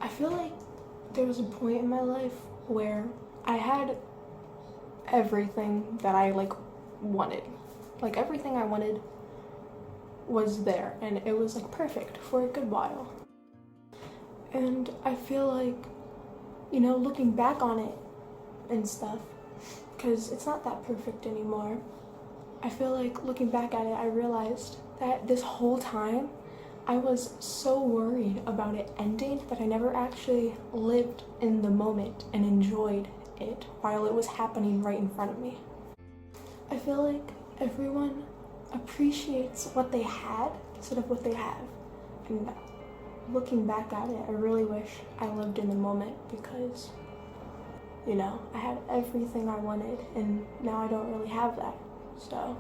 I feel like there was a point in my life where I had everything that I wanted. Like everything I wanted was there, and it was perfect for a good while. And I feel like, looking back on it and stuff, because it's not that perfect anymore, I feel like looking back at it, I realized that this whole time I was so worried about it ending that I never actually lived in the moment and enjoyed it while it was happening right in front of me. I feel like everyone appreciates what they had instead of what they have. And looking back at it, I really wish I lived in the moment because, I had everything I wanted and now I don't really have that. So,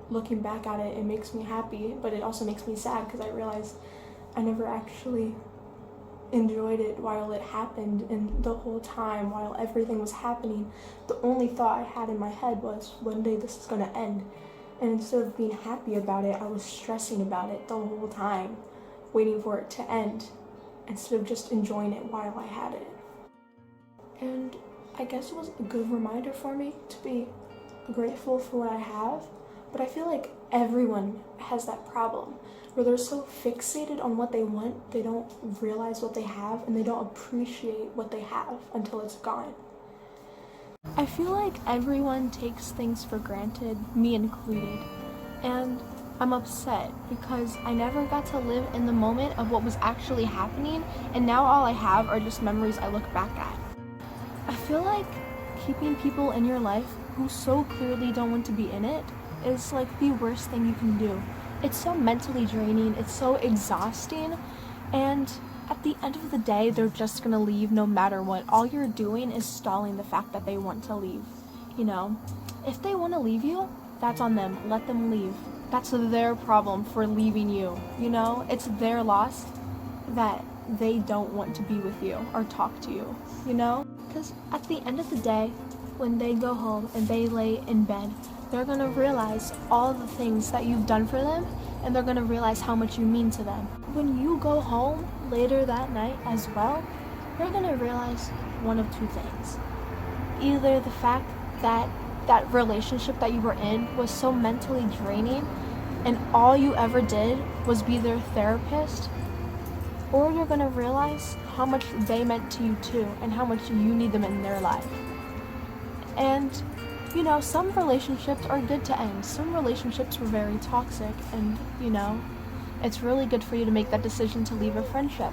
looking back at it, it makes me happy, but it also makes me sad because I realized I never actually enjoyed it while it happened, and the whole time while everything was happening, the only thought I had in my head was, one day this is going to end. And instead of being happy about it, I was stressing about it the whole time, waiting for it to end, instead of just enjoying it while I had it. And I guess it was a good reminder for me to be grateful for what I have, but I feel like everyone has that problem where they're so fixated on what they want, they don't realize what they have, and they don't appreciate what they have until it's gone. I feel like everyone takes things for granted, me included, and I'm upset because I never got to live in the moment of what was actually happening, and now all I have are just memories I look back at. I feel like keeping people in your life who so clearly don't want to be in it is the worst thing you can do. It's so mentally draining, it's so exhausting, and at the end of the day, they're just gonna leave no matter what. All you're doing is stalling the fact that they want to leave. If they want to leave you, that's on them. Let them leave. That's their problem for leaving you. It's their loss that they don't want to be with you or talk to you. Because at the end of the day, when they go home and they lay in bed, they're gonna realize all the things that you've done for them, and they're gonna realize how much you mean to them. When you go home later that night as well, you're gonna realize one of two things. Either the fact that that relationship that you were in was so mentally draining and all you ever did was be their therapist, or you're gonna realize how much they meant to you too and how much you need them in their life. And some relationships are good to end. Some relationships were very toxic, and it's really good for you to make that decision to leave a friendship.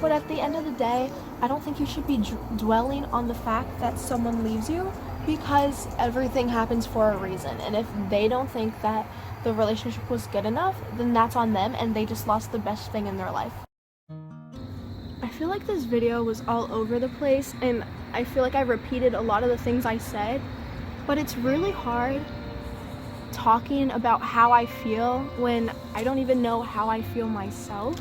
But at the end of the day, I don't think you should be dwelling on the fact that someone leaves you, because everything happens for a reason. And if they don't think that the relationship was good enough, then that's on them, and they just lost the best thing in their life. I feel like this video was all over the place, and I feel like I repeated a lot of the things I said, but it's really hard talking about how I feel when I don't even know how I feel myself.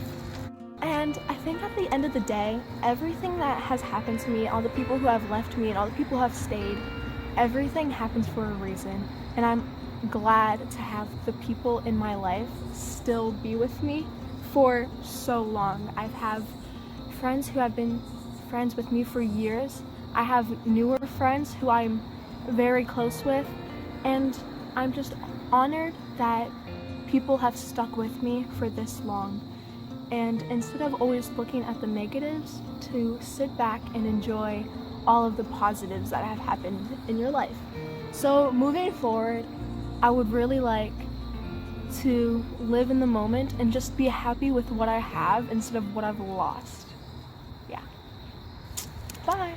And I think at the end of the day, everything that has happened to me, all the people who have left me and all the people who have stayed, everything happens for a reason. And I'm glad to have the people in my life still be with me for so long. I have friends who have been friends with me for years. I have newer friends who I'm very close with, and I'm just honored that people have stuck with me for this long. And instead of always looking at the negatives, to sit back and enjoy all of the positives that have happened in your life. So moving forward, I would really like to live in the moment and just be happy with what I have instead of what I've lost. Yeah. Bye.